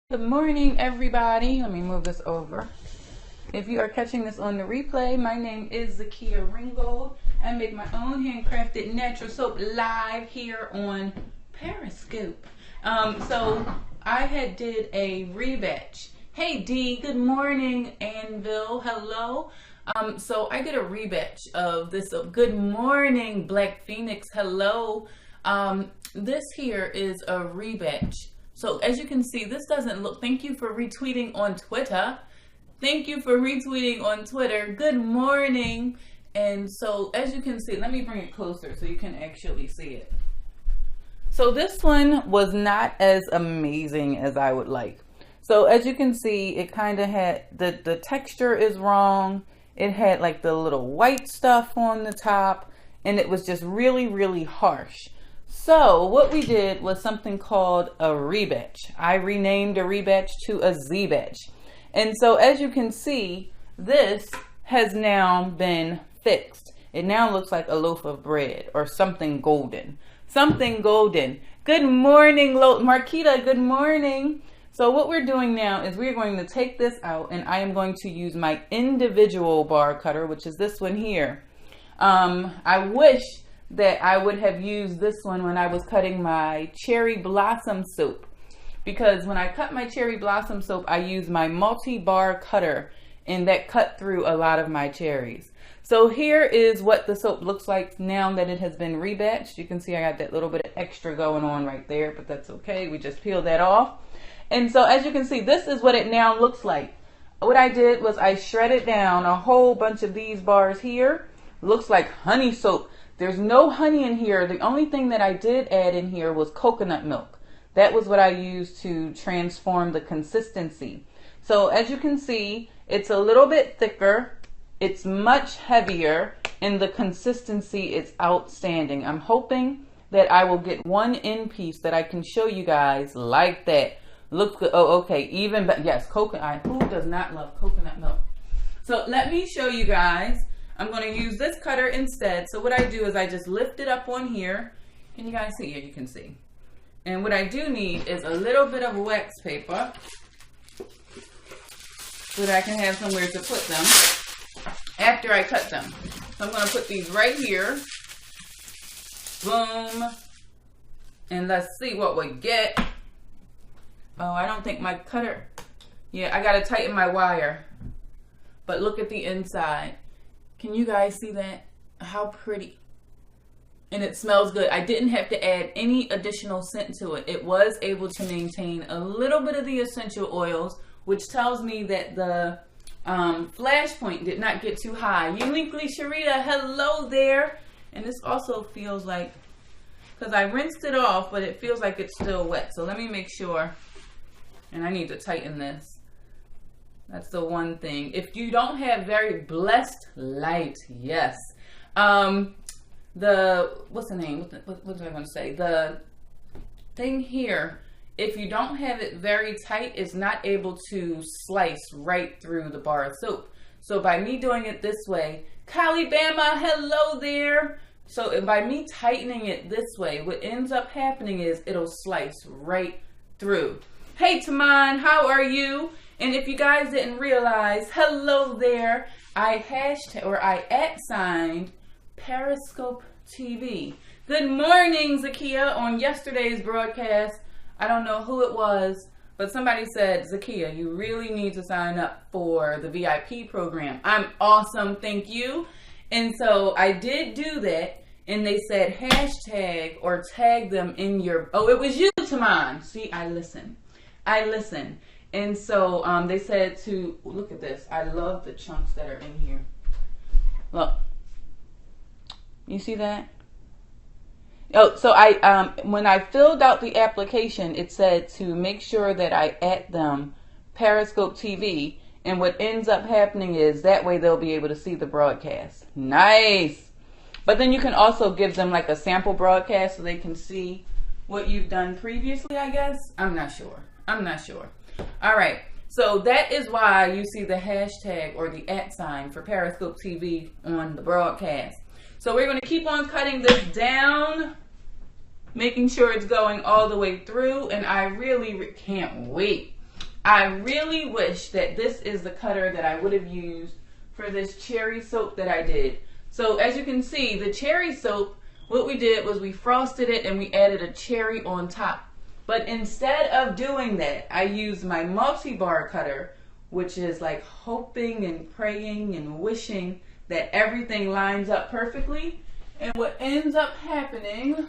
Good morning, everybody. Let me move this over. If you are catching this on the replay, my name is Zakia Ringgold. I make my own handcrafted natural soap live here on Periscope. So I did a rebatch. Hey Dee, good morning. Anvil, hello. So I did a rebatch of this. Good morning, Black Phoenix, hello. This here is a rebatch. So as you can see, this doesn't look, thank you for retweeting on Twitter. Thank you for retweeting on Twitter. Good morning. And so as you can see, let me bring it closer so you can actually see it. So this one was not as amazing as I would like. So as you can see, it kind of had, the texture is wrong. It had like the little white stuff on the top, and it was just really, really harsh. So what we did was something called a rebatch. I renamed a rebatch to a Z-batch. And so as you can see, this has now been fixed. It now looks like a loaf of bread or something golden. Something golden. Good morning, Marquita, good morning. So what we're doing now is we're going to take this out, and I am going to use my individual bar cutter, which is this one here. I wish that I would have used this one when I was cutting my cherry blossom soap, because when I cut my cherry blossom soap, I used my multi-bar cutter, and that cut through a lot of my cherries. So here is what the soap looks like now that it has been rebatched. You can see I got that little bit of extra going on right there, but that's okay. We just peeled that off. And so as you can see, this is what it now looks like. What I did was I shredded down a whole bunch of these bars here. Looks like honey soap. There's no honey in here. The only thing that I did add in here was coconut milk. That was what I used to transform the consistency. So as you can see, it's a little bit thicker. It's much heavier, and the consistency is outstanding. I'm hoping that I will get one end piece that I can show you guys like that. Looks good. Oh, okay. Even better. Yes, coconut. Who does not love coconut milk? So let me show you guys. I'm going to use this cutter instead. So what I do is I just lift it up on here. Can you guys see? Yeah, you can see. And what I do need is a little bit of wax paper so that I can have somewhere to put them after I cut them. So I'm going to put these right here. Boom. And let's see what we get. Oh, I don't think my cutter. Yeah, I got to tighten my wire. But look at the inside. Can you guys see that? How pretty. And it smells good. I didn't have to add any additional scent to it. It was able to maintain a little bit of the essential oils, which tells me that the flash point did not get too high. Uniquely Sharita, hello there. And this also feels like, because I rinsed it off, but it feels like it's still wet. So let me make sure. And I need to tighten this. That's the one thing. If you don't have very blessed light, yes. What's the name? What was I going to say? The thing here, if you don't have it very tight, it's not able to slice right through the bar of soap. So by me doing it this way, Calibama, hello there. So by me tightening it this way, what ends up happening is it'll slice right through. Hey Taman, how are you? And if you guys didn't realize, hello there, I @signed Periscope TV. Good morning, Zakia. On yesterday's broadcast, I don't know who it was, but somebody said, Zakia, you really need to sign up for the VIP program. I'm awesome, thank you. And so I did do that, and they said hashtag or tag them in your, oh, it was you, Taman. See, I listen. And so they said to, look at this. I love the chunks that are in here. Look. You see that? Oh, so I when I filled out the application, it said to make sure that I add them Periscope TV. And what ends up happening is that way they'll be able to see the broadcast. Nice. But then you can also give them like a sample broadcast so they can see what you've done previously, I guess. I'm not sure. All right, so that is why you see the hashtag or the @ for Periscope TV on the broadcast. So we're going to keep on cutting this down, making sure it's going all the way through, and I really can't wait. I really wish that this is the cutter that I would have used for this cherry soap that I did. So as you can see, the cherry soap, what we did was we frosted it and we added a cherry on top. But instead of doing that, I used my multi-bar cutter, which is like hoping and praying and wishing that everything lines up perfectly. And what ends up happening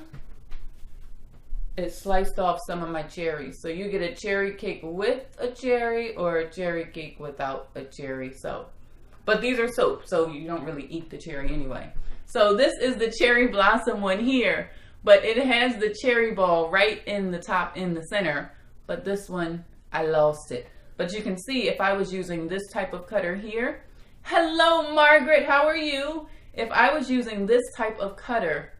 is sliced off some of my cherries. So you get a cherry cake with a cherry or a cherry cake without a cherry. But these are soap, so you don't really eat the cherry anyway. So this is the cherry blossom one here, but it has the cherry ball right in the top in the center. But this one, I lost it. But you can see if I was using this type of cutter here. Hello, Margaret, how are you? If I was using this type of cutter,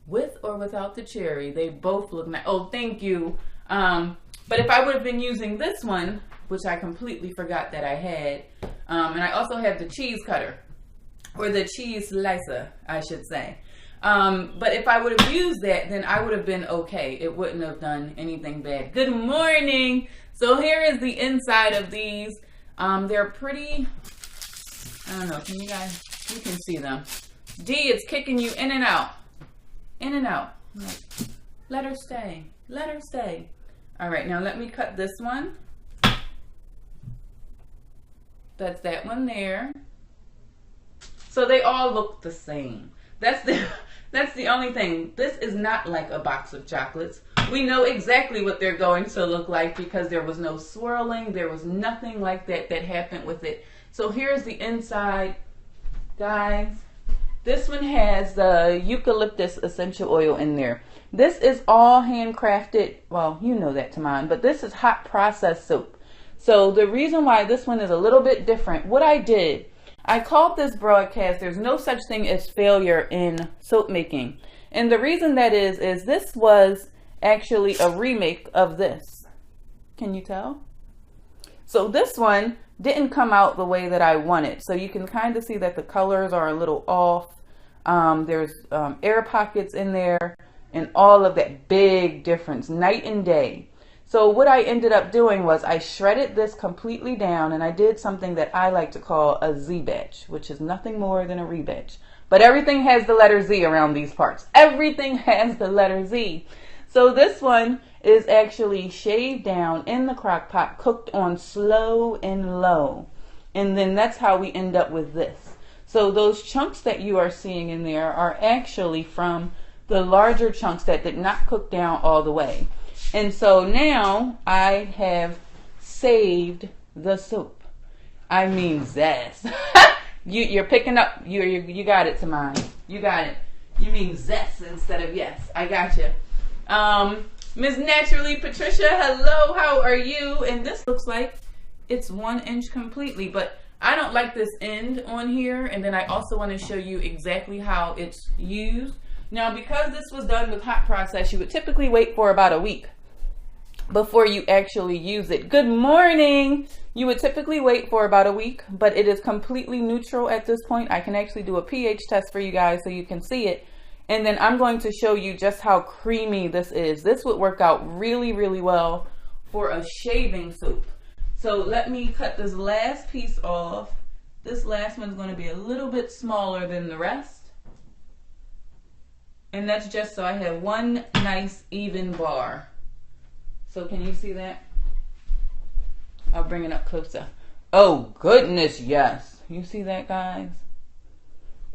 with or without the cherry, they both look nice. Oh, thank you. But if I would have been using this one, which I completely forgot that I had, and I also have the cheese cutter, or the cheese slicer, I should say. But if I would have used that, then I would have been okay. It wouldn't have done anything bad. Good morning. So here is the inside of these. They're pretty, I don't know, you can see them. D is kicking you in and out. In and out. Like, let her stay. Let her stay. All right, now let me cut this one. That's that one there. So they all look the same. That's the only thing. This is not like a box of chocolates. We know exactly what they're going to look like because there was no swirling. There was nothing like that happened with it. So here's the inside, guys. This one has the eucalyptus essential oil in there. This is all handcrafted. Well, you know that, Taman, but this is hot processed soap. So the reason why this one is a little bit different, what I did, I called this broadcast, there's no such thing as failure in soap making. And the reason that is this was actually a remake of this. Can you tell? So this one didn't come out the way that I wanted. So you can kind of see that the colors are a little off. There's air pockets in there and all of that, big difference, night and day. So what I ended up doing was I shredded this completely down and I did something that I like to call a Z-batch, which is nothing more than a rebatch. But everything has the letter Z around these parts. Everything has the letter Z. So this one is actually shaved down in the crock pot, cooked on slow and low. And then that's how we end up with this. So those chunks that you are seeing in there are actually from the larger chunks that did not cook down all the way. And so now I have saved the soap. I mean zest. You're picking up. You got it, Tamani. You got it. You mean zest instead of yes. I got you. Ms. Naturally Patricia, hello. How are you? And this looks like it's 1 inch completely, but I don't like this end on here. And then I also want to show you exactly how it's used. Now, because this was done with hot process, you would typically wait for about a week before you actually use it. Good morning. You would typically wait for about a week, but it is completely neutral at this point. I can actually do a pH test for you guys so you can see it. And then I'm going to show you just how creamy this is. This would work out really, really well for a shaving soap. So let me cut this last piece off. This last one's going to be a little bit smaller than the rest. And that's just so I have one nice even bar. So can you see that? I'll bring it up closer. Oh goodness, yes. You see that, guys?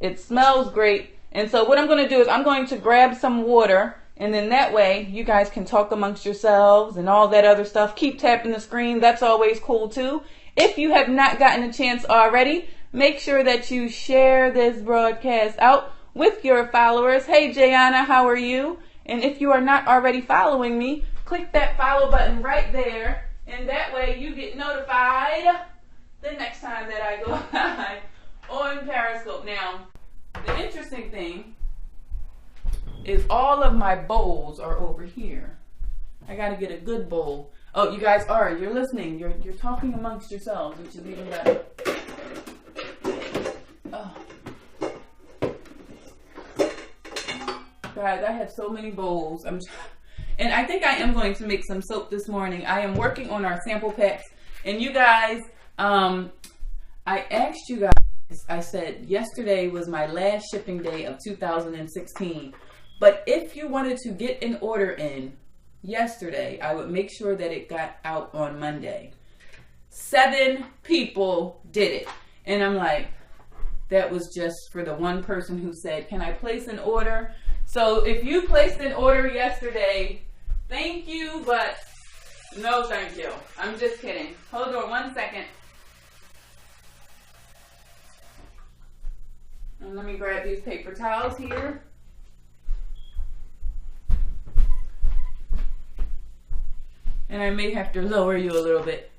It smells great. And so what I'm going to do is I'm going to grab some water, and then that way you guys can talk amongst yourselves and all that other stuff. Keep tapping the screen. That's always cool too. If you have not gotten a chance already, make sure that you share this broadcast out with your followers. Hey, Jayana, how are you? And if you are not already following me, click that follow button right there. And that way you get notified the next time that I go live on Periscope. Now, the interesting thing is all of my bowls are over here. I got to get a good bowl. Oh, you guys are. You're listening. You're talking amongst yourselves, which is even better. Oh. Guys, I have so many bowls. And I think I am going to make some soap this morning. I am working on our sample packs. And you guys, I asked you guys, I said yesterday was my last shipping day of 2016. But if you wanted to get an order in yesterday, I would make sure that it got out on Monday. 7 people did it. And I'm like, that was just for the one person who said, can I place an order? So if you placed an order yesterday, thank you, but no thank you. I'm just kidding. Hold on 1 second. And let me grab these paper towels here. And I may have to lower you a little bit.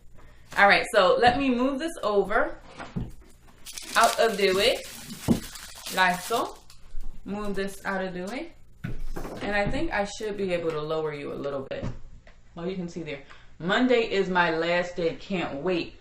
All right, so let me move this over out of the way. Like so. Move this out of the way. And I think I should be able to lower you a little bit. Well, you can see there. Monday is my last day. Can't wait.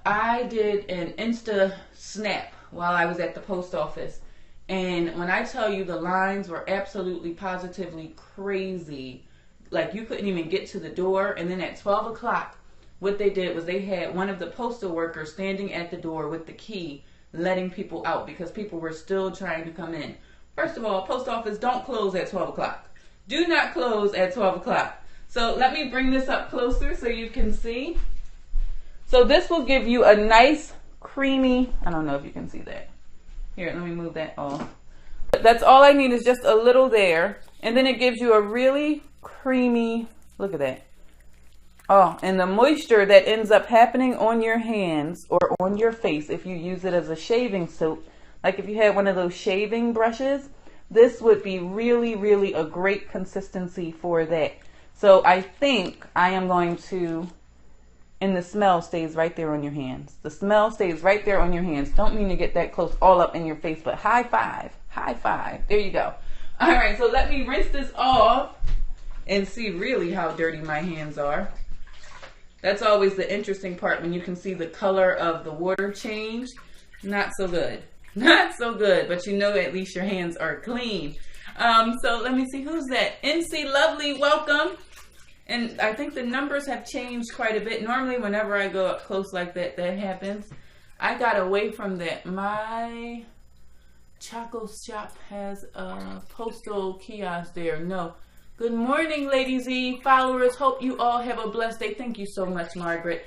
I did an Insta snap while I was at the post office. And when I tell you the lines were absolutely positively crazy, like you couldn't even get to the door. And then at 12 o'clock, what they did was they had one of the postal workers standing at the door with the key, letting people out because people were still trying to come in. First of all, post office don't close at 12 o'clock. Do not close at 12 o'clock. So let me bring this up closer so you can see. So this will give you a nice creamy, I don't know if you can see that. Here, let me move that off. That's all I need is just a little there. And then it gives you a really creamy, look at that. Oh, and the moisture that ends up happening on your hands or on your face if you use it as a shaving soap, like if you had one of those shaving brushes, this would be really, really a great consistency for that. So I think I am going to, and the smell stays right there on your hands. The smell stays right there on your hands. Don't mean to get that close all up in your face, but high five. High five. There you go. All right, so let me rinse this off and see really how dirty my hands are. That's always the interesting part when you can see the color of the water change. Not so good. Not so good, but you know at least your hands are clean. So let me see, who's that? NC Lovely, welcome. And I think the numbers have changed quite a bit. Normally whenever I go up close like that, that happens. I got away from that. My Choco Shop has a postal kiosk there. No. Good morning, Lady Z followers. Hope you all have a blessed day. Thank you so much, Margaret.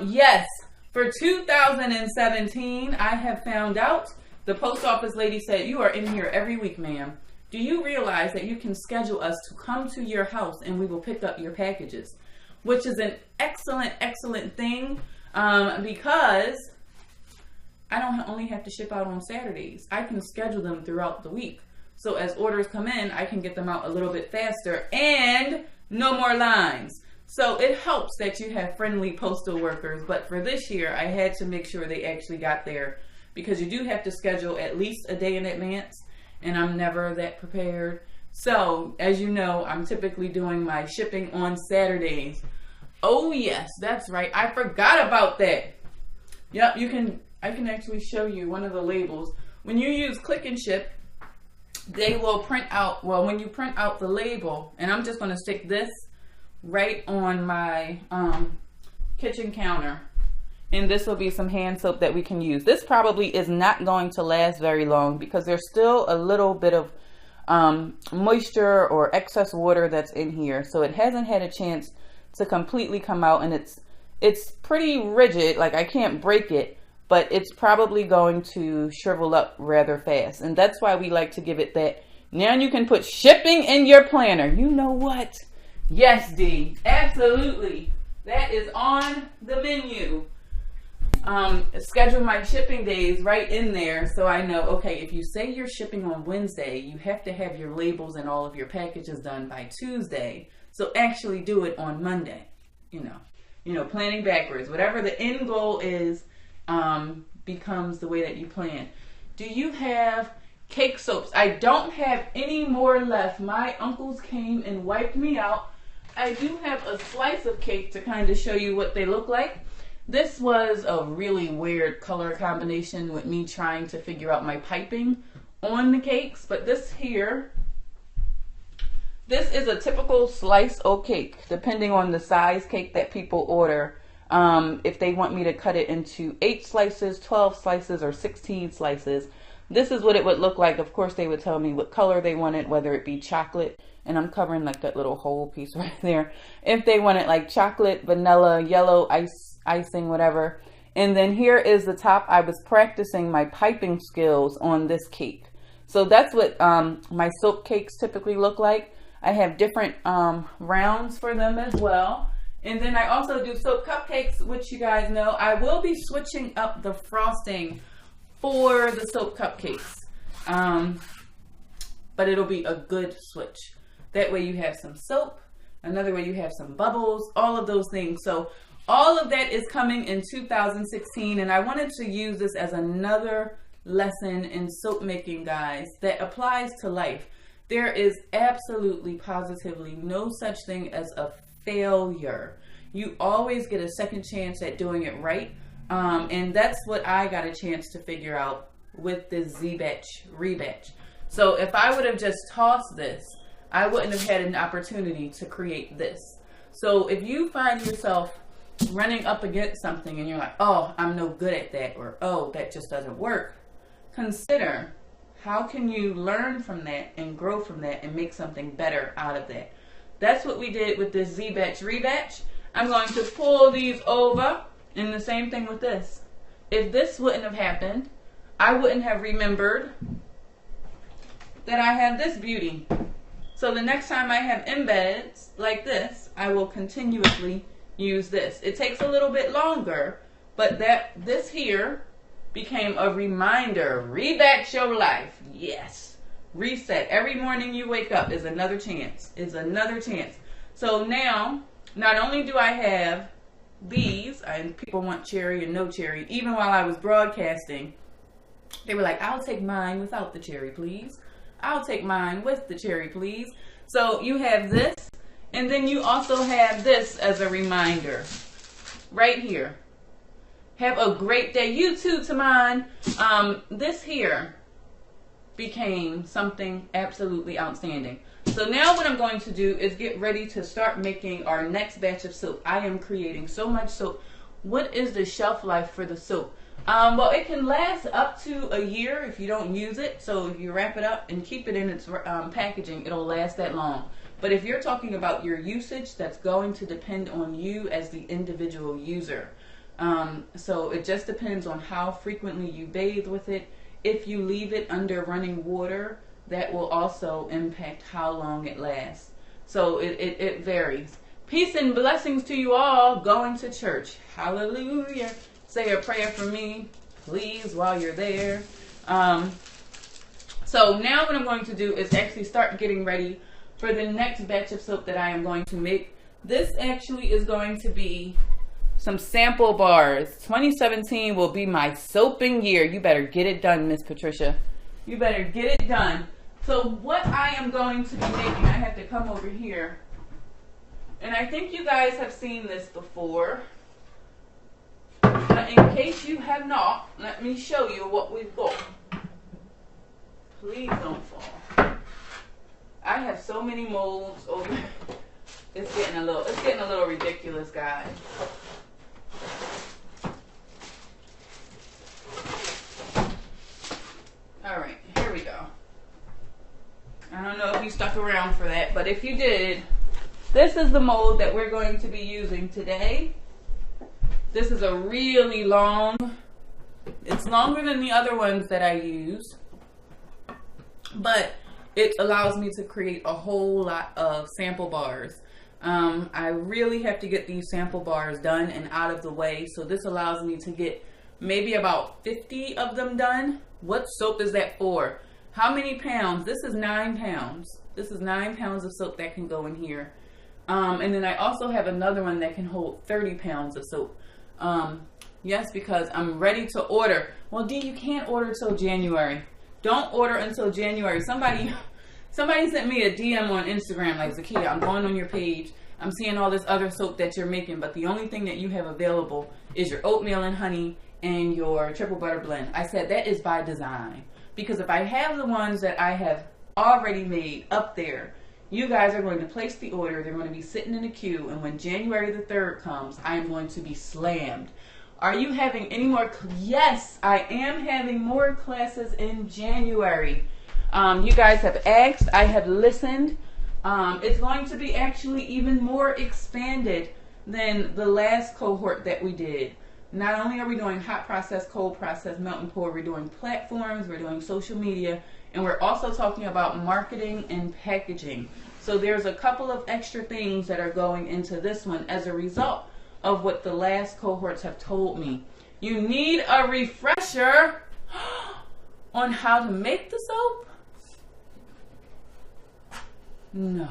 Yes, for 2017, I have found out, the post office lady said, you are in here every week, ma'am. Do you realize that you can schedule us to come to your house and we will pick up your packages? Which is an excellent, excellent thing because I don't only have to ship out on Saturdays. I can schedule them throughout the week. So as orders come in, I can get them out a little bit faster and no more lines. So it helps that you have friendly postal workers. But for this year, I had to make sure they actually got there because you do have to schedule at least a day in advance. And I'm never that prepared. So as you know, I'm typically doing my shipping on Saturdays. Oh yes, that's right. I forgot about that. Yep, I can actually show you one of the labels. When you use Click and Ship, they will print out, well, when you print out the label, and I'm just going to stick this right on my kitchen counter, and this will be some hand soap that we can use. This probably is not going to last very long because there's still a little bit of moisture or excess water that's in here, so it hasn't had a chance to completely come out, and it's pretty rigid, like I can't break it, but it's probably going to shrivel up rather fast. And that's why we like to give it that. Now you can put shipping in your planner. You know what? Yes, D. Absolutely. That is on the menu. Schedule my shipping days right in there so I know, okay, if you say you're shipping on Wednesday, you have to have your labels and all of your packages done by Tuesday. So actually do it on Monday. You know, planning backwards. Whatever the end goal is, becomes the way that you plan. Do you have cake soaps? I don't have any more left. My uncles came and wiped me out. I do have a slice of cake to kind of show you what they look like. This was a really weird color combination with me trying to figure out my piping on the cakes, but this here, this is a typical slice o' cake, depending on the size cake that people order. If they want me to cut it into 8 slices, 12 slices, or 16 slices, this is what it would look like. Of course, they would tell me what color they wanted, whether it be chocolate, and I'm covering like that little whole piece right there. If they wanted like chocolate, vanilla, yellow, icing, whatever. And then here is the top. I was practicing my piping skills on this cake. So that's what my soap cakes typically look like. I have different rounds for them as well. And then I also do soap cupcakes, which you guys know. I will be switching up the frosting for the soap cupcakes. But it'll be a good switch. That way you have some soap. Another way you have some bubbles. All of those things. So all of that is coming in 2016. And I wanted to use this as another lesson in soap making, guys, that applies to life. There is absolutely, positively no such thing as a failure. You always get a second chance at doing it right. And that's what I got a chance to figure out with this Rebatch. So if I would have just tossed this, I wouldn't have had an opportunity to create this. So if you find yourself running up against something and you're like, oh, I'm no good at that, or oh, that just doesn't work, consider how can you learn from that and grow from that and make something better out of that. That's what we did with this Rebatch. I'm going to pull these over, and the same thing with this. If this wouldn't have happened, I wouldn't have remembered that I have this beauty. So the next time I have embeds like this, I will continuously use this. It takes a little bit longer, but this here became a reminder. Rebatch your life. Yes. Reset. Every morning you wake up is another chance. Is another chance. So now, not only do I have these, and people want cherry and no cherry. Even while I was broadcasting, they were like, I'll take mine without the cherry, please. I'll take mine with the cherry, please. So you have this, and then you also have this as a reminder right here. Have a great day. You too, Taman. This here became something absolutely outstanding. So now what I'm going to do is get ready to start making our next batch of soap. I am creating so much soap. What is the shelf life for the soap? Well, it can last up to a year if you don't use it. So if you wrap it up and keep it in its packaging, it'll last that long. But if you're talking about your usage, that's going to depend on you as the individual user. So it just depends on how frequently you bathe with it. If you leave it under running water, that will also impact how long it lasts. So it varies. Peace and blessings to you all going to church. Hallelujah. Say a prayer for me, please, while you're there. So now what I'm going to do is actually start getting ready for the next batch of soap that I am going to make. This actually is going to be some sample bars. 2017 will be my soaping year. You better get it done, Miss Patricia. You better get it done. So what I am going to be making, I have to come over here. And I think you guys have seen this before. But in case you have not, let me show you what we've got. Please don't fall. I have so many molds over. It's getting a little ridiculous, guys. All right, here we go. I don't know if you stuck around for that, but if you did, this is the mold that we're going to be using today. This is a really long, it's longer than the other ones that I use, but it allows me to create a whole lot of sample bars. I really have to get these sample bars done and out of the way, so this allows me to get maybe about 50 of them done. What soap is that for? How many pounds? This is 9 pounds. This is 9 pounds of soap that can go in here. And then I also have another one that can hold 30 pounds of soap. Yes, because I'm ready to order. Well, Dee, you can't order till January. Don't order until January. Somebody sent me a DM on Instagram like, Zakia, I'm going on your page. I'm seeing all this other soap that you're making, but the only thing that you have available is your oatmeal and honey and your triple butter blend. I said that is by design, because if I have the ones that I have already made up there, You guys are going to place the order. They're going to be sitting in a queue. And when January the 3rd comes, I am going to be slammed. Are you having any more? Yes, I am having more classes in January. You guys have asked. I have listened. It's going to be actually even more expanded than the last cohort that we did. Not only are we doing hot process, cold process, melt and pour, we're doing platforms, we're doing social media, and we're also talking about marketing and packaging. So there's a couple of extra things that are going into this one as a result of what the last cohorts have told me. You need a refresher on how to make the soap? No.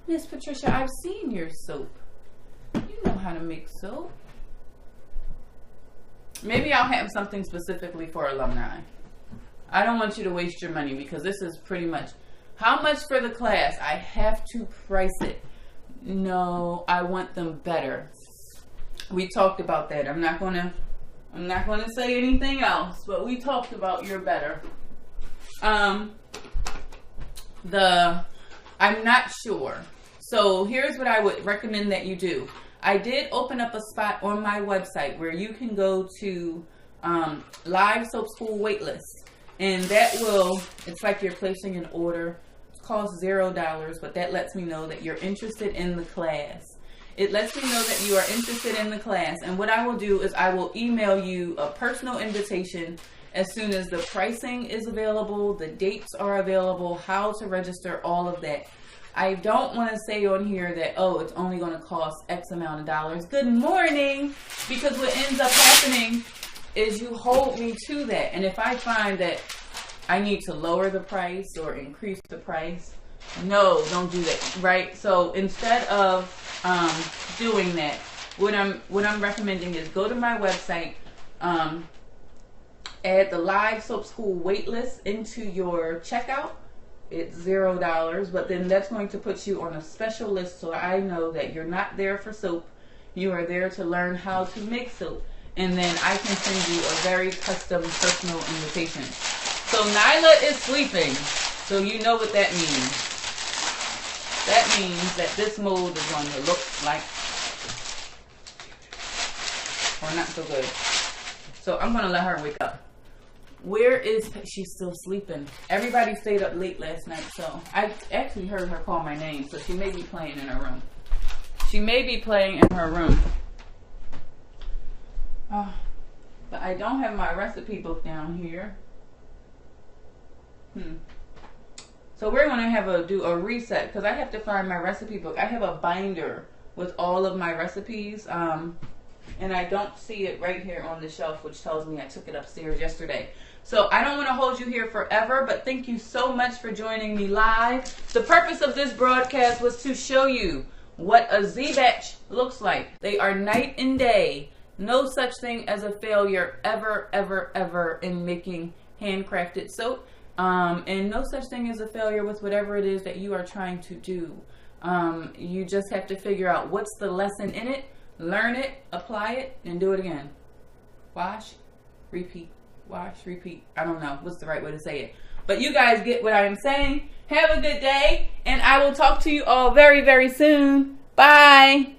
Miss Patricia, I've seen your soap. You know how to make soap. Maybe I'll have something specifically for alumni. I don't want you to waste your money because this is pretty much how much for the class. I have to price it. No, I want them better. We talked about that. I'm not gonna say anything else, but we talked about you're better. I'm not sure. So here's what I would recommend that you do. I did open up a spot on my website where you can go to live soap school waitlist. And that it's like you're placing an order. It costs $0, but that lets me know that you're interested in the class. It lets me know that you are interested in the class. And what I will do is I will email you a personal invitation as soon as the pricing is available, the dates are available, how to register, all of that. I don't want to say on here that, oh, it's only going to cost X amount of dollars. Good morning. Because what ends up happening is you hold me to that. And if I find that I need to lower the price or increase the price, no, don't do that, right? So instead of doing that, what I'm recommending is go to my website, add the live soap school waitlist into your checkout. It's $0, but then that's going to put you on a special list so I know that you're not there for soap. You are there to learn how to make soap. And then I can send you a very custom personal invitation. So Nyla is sleeping. So you know what that means. That means that this mold is going to look like, or not so good. So I'm going to let her wake up. She's still sleeping. Everybody stayed up late last night, so I actually heard her call my name, so she may be playing in her room. Oh, but I don't have my recipe book down here. So we're going to do a reset because I have to find my recipe book. I have a binder with all of my recipes, and I don't see it right here on the shelf, which tells me I took it upstairs yesterday. So I don't want to hold you here forever, but thank you so much for joining me live. The purpose of this broadcast was to show you what a Z-batch looks like. They are night and day. No such thing as a failure ever, ever, ever in making handcrafted soap. And no such thing as a failure with whatever it is that you are trying to do. You just have to figure out what's the lesson in it, learn it, apply it, and do it again. Wash, repeat. Wash, repeat. I don't know what's the right way to say it. But you guys get what I am saying. Have a good day, and I will talk to you all very, very soon. Bye.